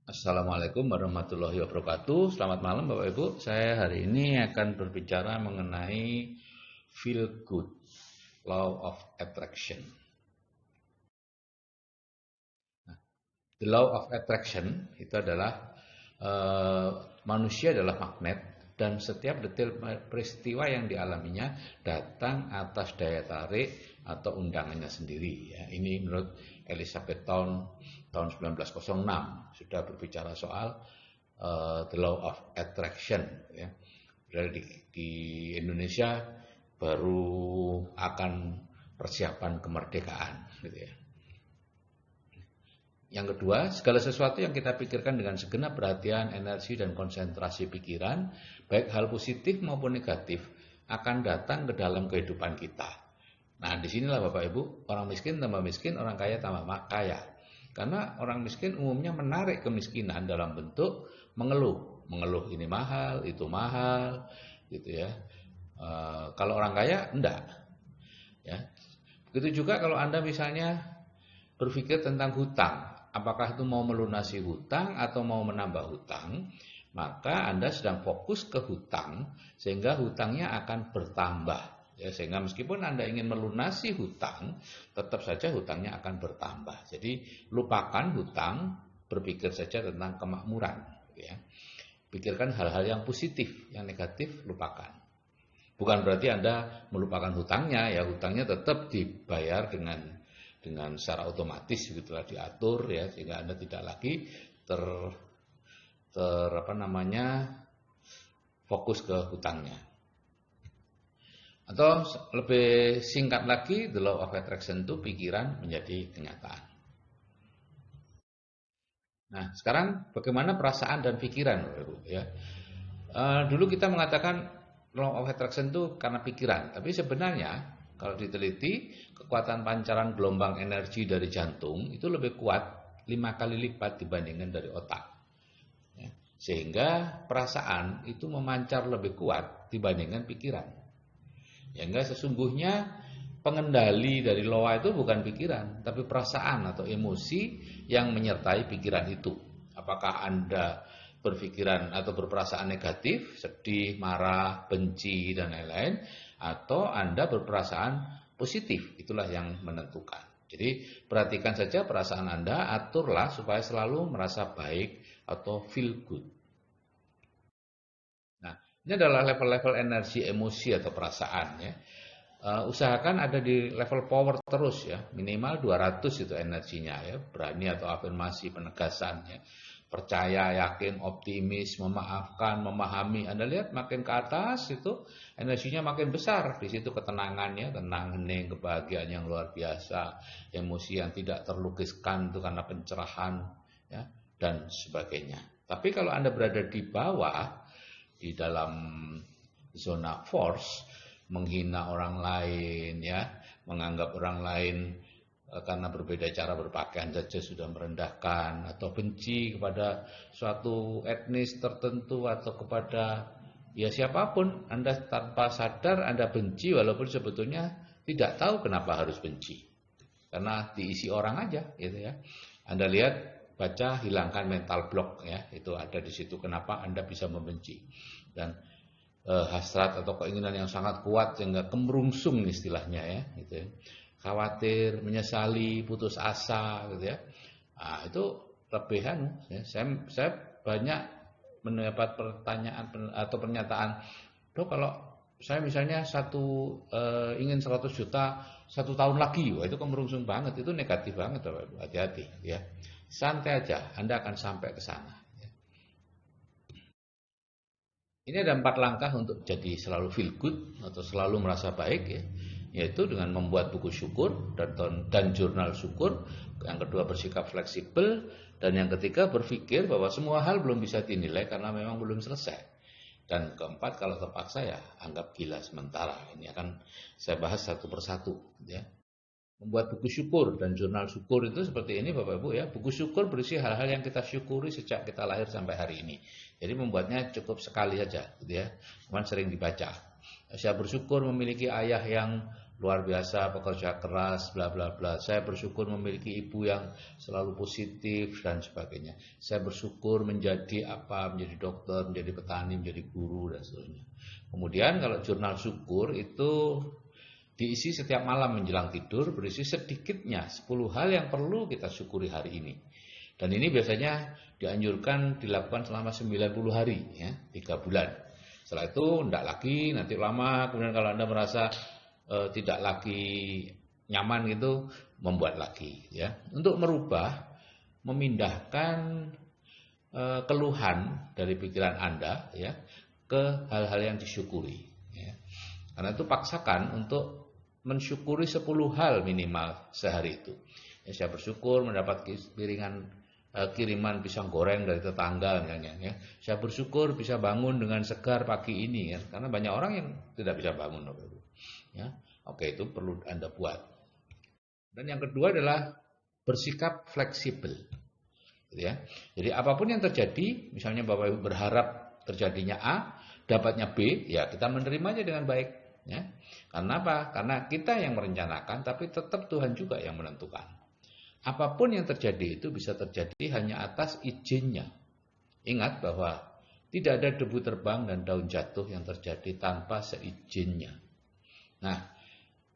Assalamualaikum warahmatullahi wabarakatuh. Selamat malam Bapak Ibu. Saya hari ini akan berbicara mengenai feel good, law of attraction. The law of attraction itu adalah manusia adalah magnet dan setiap detail peristiwa yang dialaminya datang atas daya tarik atau undangannya sendiri. Ya, ini menurut Elizabeth tahun 1906 sudah berbicara soal the law of attraction. Ya. Di Indonesia baru akan persiapan kemerdekaan, gitu ya. Yang kedua, segala sesuatu yang kita pikirkan dengan segenap perhatian, energi, dan konsentrasi pikiran, baik hal positif maupun negatif, akan datang ke dalam kehidupan kita. Nah, disinilah Bapak Ibu, orang miskin tambah miskin, orang kaya tambah kaya. Karena orang miskin umumnya menarik kemiskinan dalam bentuk mengeluh. Mengeluh ini mahal, itu mahal, gitu ya. Kalau orang kaya, enggak. Ya. Begitu juga kalau Anda misalnya berpikir tentang hutang. Apakah itu mau melunasi hutang atau mau menambah hutang, maka Anda sedang fokus ke hutang sehingga hutangnya akan bertambah. Ya, sehingga meskipun Anda ingin melunasi hutang, tetap saja hutangnya akan bertambah. Jadi lupakan hutang, berpikir saja tentang kemakmuran. Ya. Pikirkan hal-hal yang positif, yang negatif lupakan. Bukan berarti Anda melupakan hutangnya, ya hutangnya tetap dibayar dengan secara otomatis gitulah diatur ya sehingga Anda tidak lagi fokus ke hutangnya. Atau lebih singkat lagi, the law of attraction itu pikiran menjadi kenyataan. Nah, sekarang bagaimana perasaan dan pikiran, ya. Dulu kita mengatakan law of attraction itu karena pikiran, tapi sebenarnya kalau diteliti, kekuatan pancaran gelombang energi dari jantung itu lebih kuat 5 kali lipat dibandingkan dari otak. Ya, sehingga perasaan itu memancar lebih kuat dibandingkan pikiran. Sehingga sesungguhnya pengendali dari loa itu bukan pikiran, tapi perasaan atau emosi yang menyertai pikiran itu. Apakah Anda berpikiran atau berperasaan negatif, sedih, marah, benci, dan lain-lain, atau Anda berperasaan positif, itulah yang menentukan. Jadi perhatikan saja perasaan Anda, aturlah supaya selalu merasa baik atau feel good. Nah, ini adalah level-level energi emosi atau perasaan ya. Usahakan ada di level power terus ya, minimal 200 itu energinya ya, berani atau afirmasi penegasan ya. Percaya, yakin, optimis, memaafkan, memahami. Anda lihat makin ke atas itu energinya makin besar. Di situ ketenangannya, tenang, hening, kebahagiaan yang luar biasa, emosi yang tidak terlukiskan itu karena pencerahan ya, dan sebagainya. Tapi kalau Anda berada di bawah di dalam zona force, menghina orang lain ya, menganggap orang lain karena berbeda cara berpakaian saja sudah merendahkan, atau benci kepada suatu etnis tertentu atau kepada ya siapapun, Anda tanpa sadar Anda benci walaupun sebetulnya tidak tahu kenapa harus benci. Karena diisi orang aja gitu ya. Anda lihat, baca, hilangkan mental block ya, itu ada di situ kenapa Anda bisa membenci. Dan hasrat atau keinginan yang sangat kuat sehingga kemerungsung istilahnya ya gitu ya. Khawatir, menyesali, putus asa gitu ya. Nah, itu lebihan ya. Saya banyak mendapat pertanyaan atau pernyataan, "Dok, kalau saya misalnya ingin 100 juta 1 tahun lagi," wah itu kemerungsung banget, itu negatif banget Bapak Ibu. Hati-hati ya. Santai aja, Anda akan sampai ke sana. Ini ada 4 langkah untuk jadi selalu feel good atau selalu merasa baik ya, yaitu dengan membuat buku syukur dan jurnal syukur. Yang kedua bersikap fleksibel, dan yang ketiga berpikir bahwa semua hal belum bisa dinilai karena memang belum selesai. Dan keempat kalau terpaksa ya anggap gila sementara. Ini akan saya bahas satu persatu ya. Membuat buku syukur dan jurnal syukur itu seperti ini Bapak Ibu ya. Buku syukur berisi hal-hal yang kita syukuri sejak kita lahir sampai hari ini. Jadi membuatnya cukup sekali saja gitu ya. Cuman sering dibaca. Saya bersyukur memiliki ayah yang luar biasa, pekerja keras, bla bla bla. Saya bersyukur memiliki ibu yang selalu positif dan sebagainya. Saya bersyukur menjadi apa, menjadi dokter, menjadi petani, menjadi guru dan seterusnya. Kemudian kalau jurnal syukur itu diisi setiap malam menjelang tidur, berisi sedikitnya 10 hal yang perlu kita syukuri hari ini. Dan ini biasanya dianjurkan dilakukan selama 90 hari, ya, 3 bulan. Setelah itu tidak lagi, nanti lama, kemudian kalau Anda merasa tidak lagi nyaman gitu, membuat lagi, ya. Untuk merubah, memindahkan keluhan dari pikiran Anda, ya, ke hal-hal yang disyukuri, ya. Karena itu paksakan untuk mensyukuri 10 hal minimal sehari itu. Ya, saya bersyukur mendapat kiriman pisang goreng dari tetangga, ya. Saya bersyukur bisa bangun dengan segar pagi ini, ya. Karena banyak orang yang tidak bisa bangun, ya. Oke, itu perlu Anda buat. Dan yang kedua adalah bersikap fleksibel, ya. Jadi apapun yang terjadi, misalnya Bapak Ibu berharap terjadinya A, dapatnya B, ya kita menerimanya dengan baik, ya. Karena apa? Karena kita yang merencanakan, tapi tetap Tuhan juga yang menentukan. Apapun yang terjadi itu bisa terjadi hanya atas izinnya. Ingat bahwa tidak ada debu terbang dan daun jatuh yang terjadi tanpa seizinnya. Nah,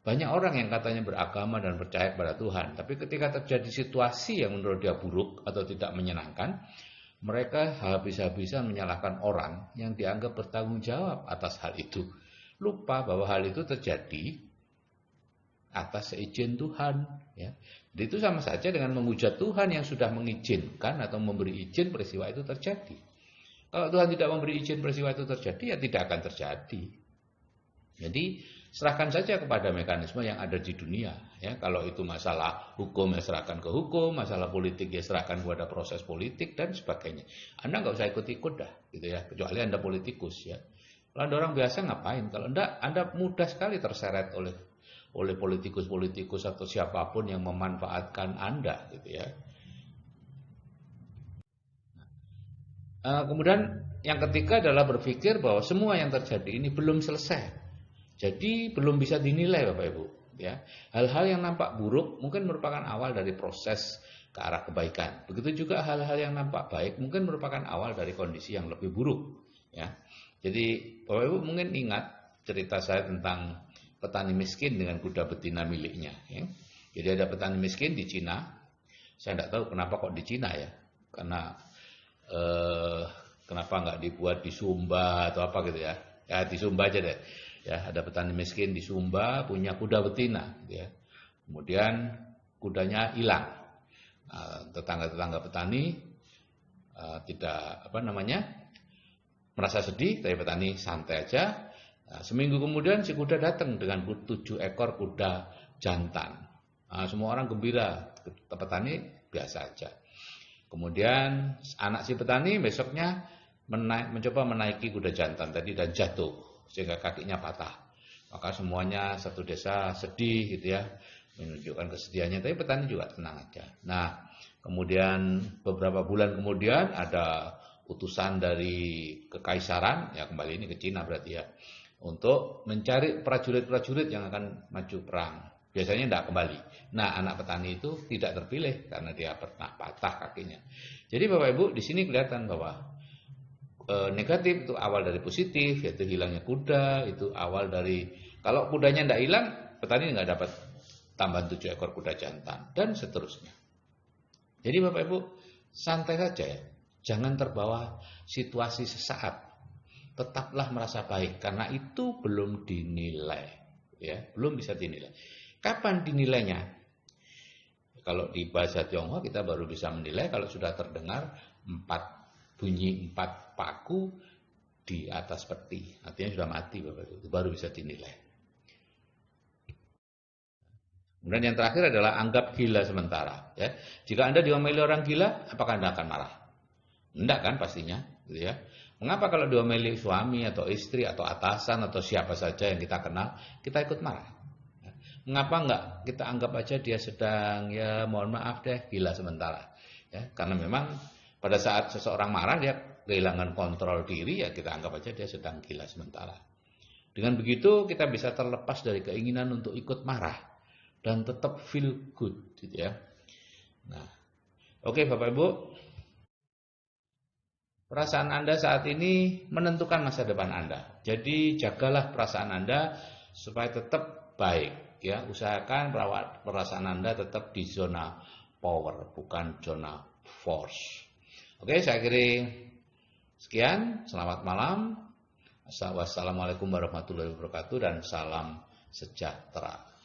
banyak orang yang katanya beragama dan percaya kepada Tuhan, tapi ketika terjadi situasi yang menurut dia buruk atau tidak menyenangkan, mereka habis-habisan menyalahkan orang yang dianggap bertanggung jawab atas hal itu. Lupa bahwa hal itu terjadi atas seizin Tuhan, ya. Jadi itu sama saja dengan menghujat Tuhan yang sudah mengizinkan atau memberi izin peristiwa itu terjadi. Kalau Tuhan tidak memberi izin peristiwa itu terjadi, ya tidak akan terjadi. Jadi serahkan saja kepada mekanisme yang ada di dunia, ya. Kalau itu masalah hukum, ya serahkan ke hukum, masalah politik, ya serahkan kepada proses politik dan sebagainya. Anda nggak usah ikut-ikut dah, gitu ya. Kecuali Anda politikus, ya. Kalau Anda orang biasa ngapain? Kalau Anda mudah sekali terseret oleh politikus-politikus atau siapapun yang memanfaatkan Anda, gitu ya. Kemudian yang ketiga adalah berpikir bahwa semua yang terjadi ini belum selesai. Jadi belum bisa dinilai Bapak Ibu, ya. Hal-hal yang nampak buruk mungkin merupakan awal dari proses ke arah kebaikan. Begitu juga hal-hal yang nampak baik mungkin merupakan awal dari kondisi yang lebih buruk, ya. Jadi Bapak Ibu mungkin ingat cerita saya tentang petani miskin dengan kuda betina miliknya, ya. Jadi ada petani miskin di Cina. Saya tidak tahu kenapa kok di Cina, ya. Karena kenapa nggak dibuat di Sumba atau apa gitu, ya. Ya di Sumba aja deh. Ya, ada petani miskin di Sumba punya kuda betina, ya. Kemudian kudanya hilang. Tetangga-tetangga petani tidak merasa sedih, tapi petani santai aja. Seminggu kemudian si kuda datang dengan 7 ekor kuda jantan. Semua orang gembira, petani biasa aja. Kemudian anak si petani besoknya mencoba menaiki kuda jantan tadi dan jatuh sehingga kakinya patah. Maka semuanya satu desa sedih gitu ya, menunjukkan kesedihannya, tapi petani juga tenang aja. Nah, kemudian beberapa bulan kemudian ada utusan dari kekaisaran, ya kembali ini ke Cina berarti ya, untuk mencari prajurit-prajurit yang akan maju perang. Biasanya tidak kembali. Nah, anak petani itu tidak terpilih karena dia pernah patah kakinya. Jadi Bapak Ibu di sini kelihatan bahwa negatif itu awal dari positif, yaitu hilangnya kuda, itu awal dari, kalau kudanya tidak hilang, petani nggak dapat tambahan 7 ekor kuda jantan, dan seterusnya. Jadi Bapak Ibu, santai saja ya, jangan terbawa situasi sesaat, tetaplah merasa baik, karena itu belum dinilai, ya, belum bisa dinilai. Kapan dinilainya? Kalau di bahasa Tionghoa kita baru bisa menilai kalau sudah terdengar bunyi 4 paku di atas peti, artinya sudah mati Bapak Ibu, itu baru bisa dinilai. Kemudian yang terakhir adalah anggap gila sementara, ya. Jika Anda diomeli orang gila, apakah Anda akan marah? Enggak kan pastinya, gitu ya. Mengapa kalau diomeli suami atau istri atau atasan atau siapa saja yang kita kenal, kita ikut marah? Mengapa enggak kita anggap aja dia sedang, ya mohon maaf deh, gila sementara, ya. Karena memang pada saat seseorang marah dia kehilangan kontrol diri, ya kita anggap aja dia sedang gila sementara. Dengan begitu kita bisa terlepas dari keinginan untuk ikut marah dan tetap feel good, gitu ya. Nah, oke Bapak Ibu, perasaan Anda saat ini menentukan masa depan Anda. Jadi jagalah perasaan Anda supaya tetap baik, ya. Usahakan perasaan Anda tetap di zona power, bukan zona force. Oke, saya kira sekian. Selamat malam. Wassalamualaikum warahmatullahi wabarakatuh dan salam sejahtera.